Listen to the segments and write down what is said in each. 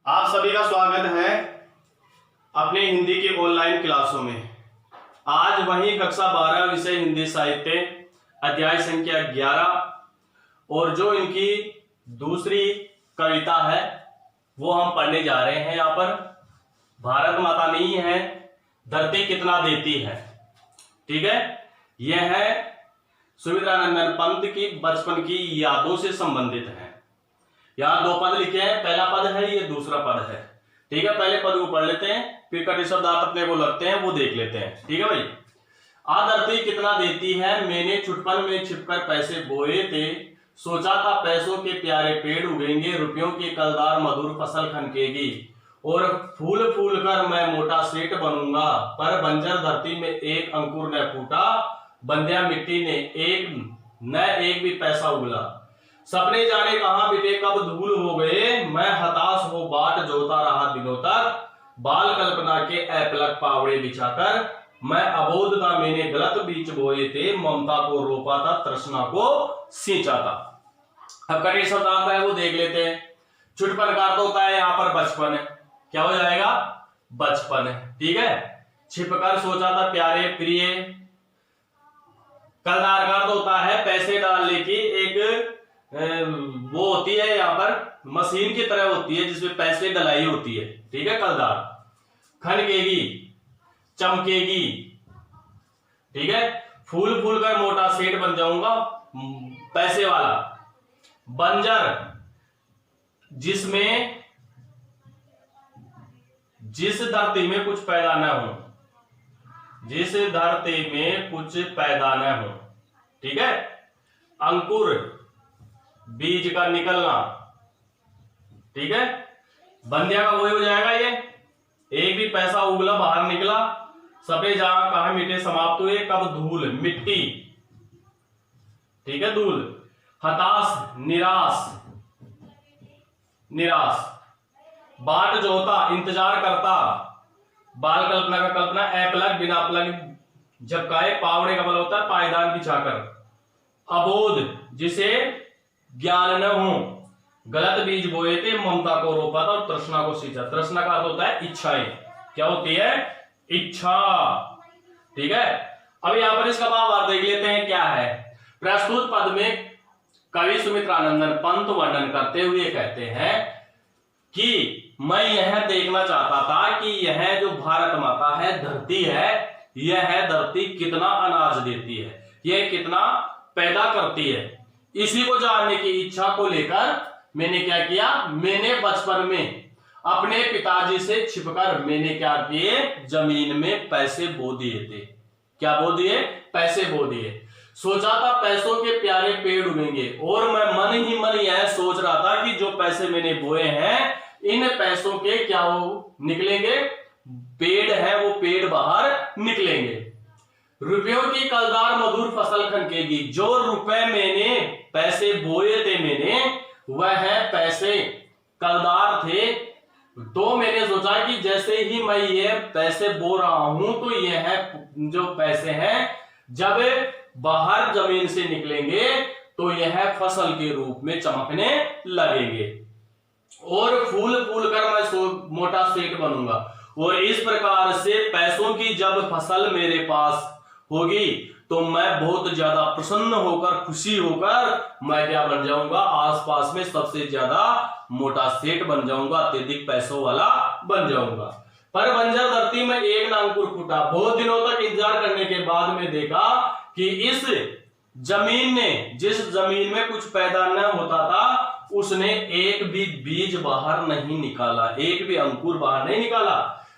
आप सभी का स्वागत है अपने हिंदी की ऑनलाइन क्लासों में। आज वही कक्षा 12 विषय हिंदी साहित्य अध्याय संख्या 11 और जो इनकी दूसरी कविता है वो हम पढ़ने जा रहे हैं। यहाँ पर भारत माता नहीं है, धरती कितना देती है। ठीक है, यह है सुमित्रानंदन पंत की बचपन की यादों से संबंधित है। यहाँ दो पद लिखे हैं, पहला पद है, ये दूसरा पद है। ठीक है, पहले पद को पढ़ लेते हैं, फिर कटी शब्दार्थ अपने को लगते हैं वो देख लेते हैं। ठीक है भाई। धरती कितना देती है, मैंने छुटपन में छिपकर पैसे बोए थे, सोचा था पैसों के प्यारे पेड़ उगेंगे, रुपयों की कलदार मधुर फसल खनकेगी और फूल फूल कर मैं मोटा सेठ बनूंगा। पर बंजर धरती में एक अंकुर न फूटा, बंध्या मिट्टी ने एक भी पैसा उगला। सपने जाने कहां बिटे कब धूल हो गए, मैं हताश हो बाट जोता रहा दिनों तक, बाल कल्पना के अपलक पावड़े बिछाकर, मैं अबोध था मैंने गलत बीज बोए थे, ममता को रोपा था तृष्णा को सींचा था। अब कटी शब्द आता है वो देख लेते हैं। छुटपन का अर्थ होता है यहाँ पर बचपन, क्या हो जाएगा, बचपन। ठीक है, छिपकर सोचा था प्यारे प्रिय। कलदार का अर्थ होता है पैसे डालने की एक वो होती है, यहाँ पर मशीन की तरह होती है जिसमें पैसे डलाई होती है। ठीक है, कलदार। खनकेगी, चमकेगी। ठीक है, फूल फूल कर मोटा सेठ बन जाऊंगा, पैसे वाला। बंजर, जिस धरती में कुछ पैदा न हो, जिस धरती में कुछ पैदा न हो। ठीक है, अंकुर, बीज का निकलना। ठीक है, बंध्या का वही हो जाएगा, ये एक भी पैसा उगला बाहर निकला। सपने जहां कहा मिटे समाप्त हुए, कब धूल मिट्टी। ठीक है, धूल। हताश, निराश। बाट जोता, इंतजार करता। बाल कल्पना का कल्पना, अपलग बिना अपलग झपकाए, पावड़े का बल होता है पायदान बिछाकर। अबोध, जिसे ज्ञान न हो, गलत बीज बोए थे, ममता को रोपा था और तृष्णा को सींचा। तृष्णा का अर्थ होता है इच्छाएं। क्या होती है, इच्छा। ठीक है, अब यहां पर इसका भावार्थ देख लेते हैं क्या है। प्रस्तुत पद में कवि सुमित्रानंदन पंत वर्णन करते हुए कहते हैं कि मैं यह देखना चाहता था कि यह जो भारत माता है, धरती है, यह धरती कितना अनाज देती है, यह कितना पैदा करती है। इसी को जानने की इच्छा को लेकर मैंने क्या किया, मैंने बचपन में अपने पिताजी से छिपकर मैंने क्या किए, जमीन में पैसे बो दिए थे। क्या बो दिए, पैसे बो दिए। सोचा था पैसों के प्यारे पेड़ उगेंगे और मैं मन ही मन यह सोच रहा था कि जो पैसे मैंने बोए हैं, इन पैसों के क्या वो निकलेंगे, पेड़ है वो पेड़ बाहर निकलेंगे। रुपयों की कलदार मधुर फसल खनकेगी। जो रुपए मैंने पैसे बोए थे, वह पैसे कलदार थे। तो मैंने सोचा कि जैसे ही मैं ये पैसे बो रहा हूं तो यह जो पैसे हैं जब बाहर जमीन से निकलेंगे तो यह फसल के रूप में चमकने लगेंगे और फूल फूल कर मैं मोटा सेठ बनूंगा। और इस प्रकार से पैसों की जब फसल मेरे पास होगी तो मैं बहुत ज्यादा प्रसन्न होकर, खुशी होकर मैं क्या बन जाऊंगा, आसपास में सबसे ज्यादा मोटा सेठ बन जाऊंगा, अत्यधिक पैसों वाला बन जाऊंगा। पर बंजर धरती में एक ना अंकुर फूटा। बहुत दिनों तक इंतजार करने के बाद में देखा कि इस जमीन ने, जिस जमीन में कुछ पैदा न होता था, उसने एक भी बीज बाहर नहीं निकाला, एक भी अंकुर बाहर नहीं निकाला।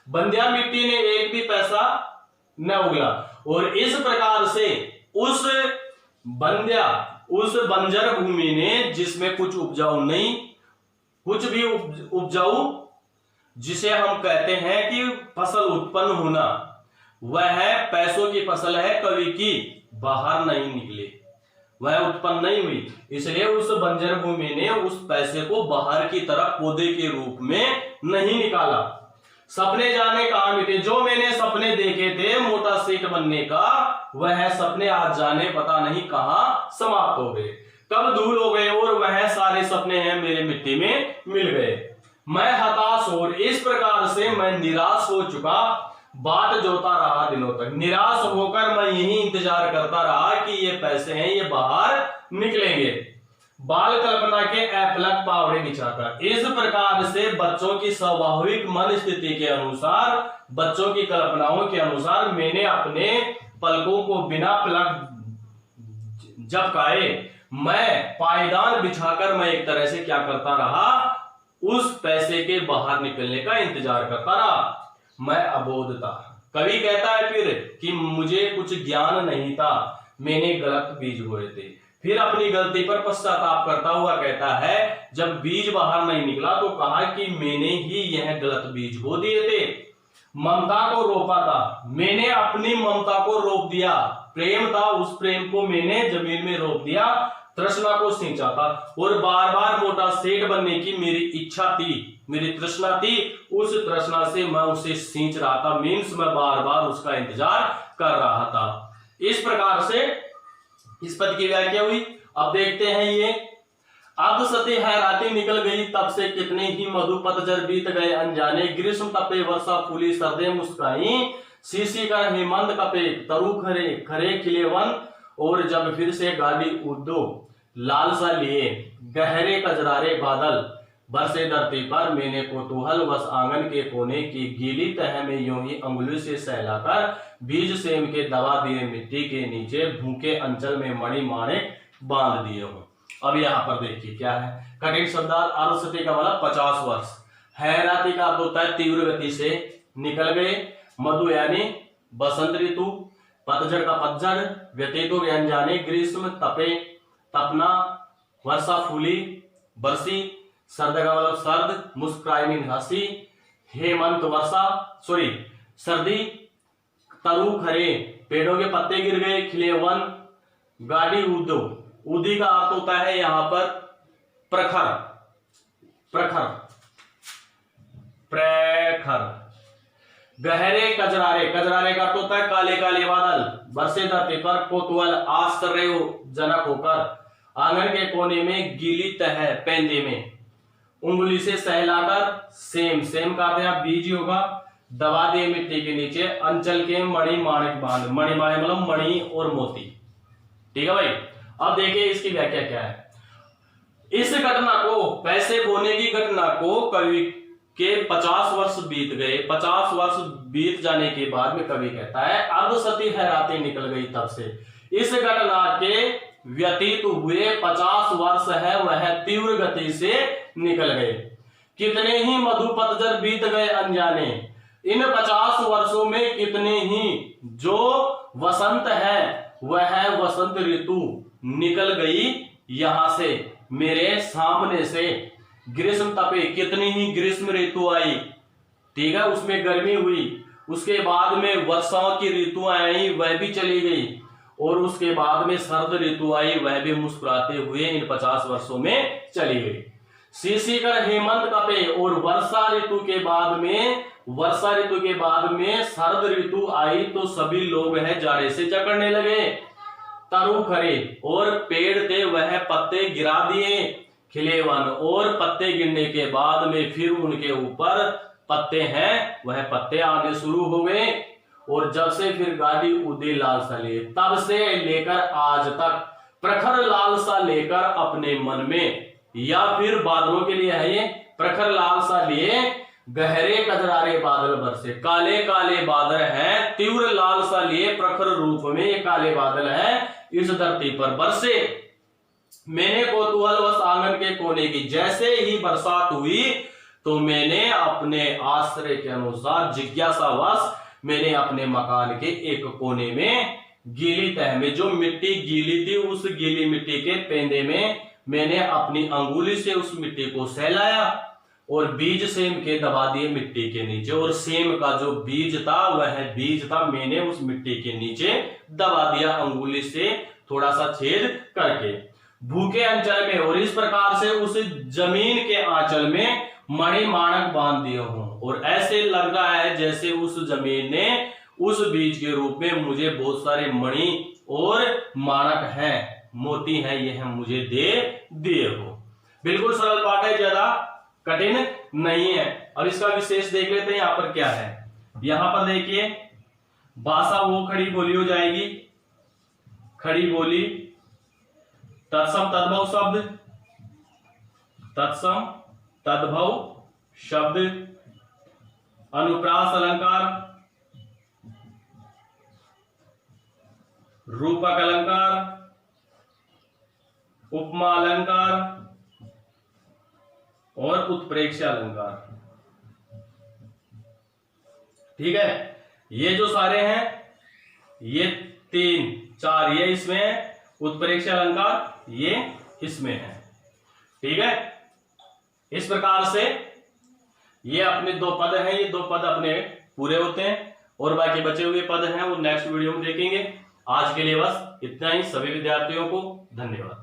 बंध्या मिट्टी ने एक भी पैसा न उगला। और इस प्रकार से उस बंजर भूमि ने, जिसमें कुछ उपजाऊ नहीं, कुछ भी उपजाऊ जिसे हम कहते हैं कि फसल उत्पन्न होना, वह पैसों की फसल है कवि की, बाहर नहीं निकले, वह उत्पन्न नहीं हुई। इसलिए उस बंजर भूमि ने उस पैसे को बाहर की तरफ पौधे के रूप में नहीं निकाला। सपने जाने कहां मिटे, जो मैंने सपने देखे थे मोटा सेठ बनने का, वह सपने आज जाने पता नहीं कहां समाप्त हो गए, कब धूल हो गए और वह सारे सपने हैं मेरे मिट्टी में मिल गए। मैं हताश और इस प्रकार से मैं निराश हो चुका, बाट जोता रहा दिनों तक। निराश होकर मैं यही इंतजार करता रहा कि ये पैसे हैं ये बाहर निकलेंगे। बाल कल्पना के अपलक पावड़े बिछाकर। इस प्रकार से बच्चों की स्वाभाविक मन स्थिति के अनुसार, बच्चों की कल्पनाओं के अनुसार मैंने अपने पलकों को बिना पलक झपकाए मैं पायदान बिछाकर मैं एक तरह से क्या करता रहा, उस पैसे के बाहर निकलने का इंतजार करता रहा। मैं अबोध था। कवि कहता है फिर कि मुझे कुछ ज्ञान नहीं था, मैंने गलत बीज बोए थे। फिर अपनी गलती पर पश्चाताप करता हुआ कहता है, जब बीज बाहर नहीं निकला तो कहा कि मैंने ही यह गलत बीज बो दिए थे। ममता को रोपा था, मैंने अपनी ममता को रोप दिया। प्रेम था, उस प्रेम को मैंने जमीन में रोप दिया। तृष्णा को सींचा था और बार बार मोटा सेठ बनने की मेरी इच्छा थी, मेरी तृष्णा थी। उस तृष्णा से मैं उसे सींच रहा था, मीन्स मैं बार बार उसका इंतजार कर रहा था। इस प्रकार से इस पद की व्याख्या हुई। अब देखते हैं ये। अब सती हैराती निकल गई तब से कितने ही मधु पतझर बीत गए अनजाने। ग्रीष्म तपे वर्षा फूली सर्दे मुस्काई, शीशी का हेमंत कपे तरु खरे खरे खिले वन। और जब फिर से गाड़ी उड़ो लालसा लिए गहरे कजरारे बादल बरसे धरती पर, मैंने कोतूहल वश आंगन के कोने की गीली तह में यूं ही अंगुली से सहलाकर बीज सेम के दबा दिए मिट्टी के नीचे भूखे अंचल में मणि माणिक बांध दिए हो। अब यहाँ पर देखिए क्या है। कठिन शब्दार्थ। आरुषति का मतलब 50 वर्ष। हैराती का अर्थ होता है तीव्र गति से निकल गए। मधु यानी बसंत ऋतु, पतझड़ का पतझड़, व्यतीत अनजाने, ग्रीष्म तपे तपना, वर्षा फूली बरसी, सर्द का मतलब सर्द, मुस्कुराई मीन हंसी, हेमंत वर्षा सॉरी सर्दी, तरु खरे पेड़ों के पत्ते गिर गए, खिले वन, गाड़ी उदो। उदी का अर्थ होता है यहां पर प्रखर, प्रखर प्रखर। गहरे कजरारे, कजरारे का अर्थ होता है काले काले बादल बरसे धरती पर, कोतूहल आश्चर्यजनक होकर आंगन के कोने में गीली तह पेंदे में उंगली से सहलाकर, सेम सेम का अर्थ है बीज होगा, दबा दिए मिट्टी के नीचे, अंचल के मणि माणिक बांध। मणि माणिक मतलब मणि और मोती। ठीक है भाई। अब देखिए इसकी व्याख्या क्या है। इस घटना को, पैसे बोने की घटना को कवि के 50 वर्ष बीत गए। 50 वर्ष बीत जाने के बाद में कवि कहता है अब सती हैराती निकल गई तब से। इस घटना के व्यतीत हुए 50 वर्ष है वह तीव्र गति से निकल गए। कितने ही मधु पतझर बीत गए अनजाने। इन 50 वर्षों में कितने ही जो वसंत है वह वसंत ऋतु निकल गई यहां से, मेरे सामने से। ग्रीष्म तपे, कितनी ही ग्रीष्म ऋतु आई, ठीक है, उसमें गर्मी हुई। उसके बाद में वर्षाओं की ऋतु आई, वह भी चली गई। और उसके बाद में सर्द ऋतु आई, वह भी मुस्कुराते हुए इन 50 वर्षों में चली गई। शीशिकर हेमंत कपे, और वर्षा ऋतु के बाद में, वर्षा ऋतु के बाद में सर्द ऋतु आई तो सभी लोग है जाड़े से जकड़ने लगे। तरु खरे, और पेड़ थे वह पत्ते गिरा दिए। खिले वन, और पत्ते गिरने के बाद में फिर उनके ऊपर पत्ते हैं वह पत्ते आने शुरू हो गए। और जब से फिर गाड़ी उदी लालसा लिए, तब से लेकर आज तक प्रखर लालसा लेकर अपने मन में, या फिर बादलों के लिए है ये, प्रखर लालसा लिए गहरे कजरारे बादल बरसे। काले काले बादल हैं, तीव्र लालसा लिए प्रखर रूप में ये काले बादल हैं इस धरती पर बरसे। मैंने कौतूहलवश आंगन के कोने की, जैसे ही बरसात हुई तो मैंने अपने आश्रय के अनुसार जिज्ञासावश मैंने अपने मकान के एक कोने में गीली तह में, जो मिट्टी गीली थी उस गीली मिट्टी के पेंदे में मैंने अपनी अंगुली से उस मिट्टी को सहलाया और बीज सेम के दबा दिए मिट्टी के नीचे। और सेम का जो बीज था वह बीज था मैंने उस मिट्टी के नीचे दबा दिया अंगुली से थोड़ा सा छेद करके भूखे अंचल में। और इस प्रकार से उस जमीन के आंचल में मणि माणक बांध दिए हों। और ऐसे लग रहा है जैसे उस जमीन ने उस बीज के रूप में मुझे बहुत सारे मणि और माणक हैं, मोती हैं, यह मुझे दे दिए हो। बिल्कुल सरल पाठ है, ज्यादा कठिन नहीं है। और इसका विशेष देख लेते हैं यहां पर क्या है। यहां पर देखिए भाषा वो खड़ी बोली हो जाएगी, खड़ी बोली। तत्सम तद्भव शब्द, तत्सम तद्भव शब्द। अनुप्रास अलंकार, रूपक अलंकार, उपमा अलंकार और उत्प्रेक्ष्य अलंकार। ठीक है, ये जो सारे हैं, ये 3 4 ये इसमें है, उत्प्रेक्ष्य अलंकार ये इसमें है। ठीक है, इस प्रकार से ये अपने 2 पद हैं, ये 2 पद अपने पूरे होते हैं और बाकी बचे हुए पद हैं वो नेक्स्ट वीडियो में देखेंगे। आज के लिए बस इतना ही। सभी विद्यार्थियों को धन्यवाद।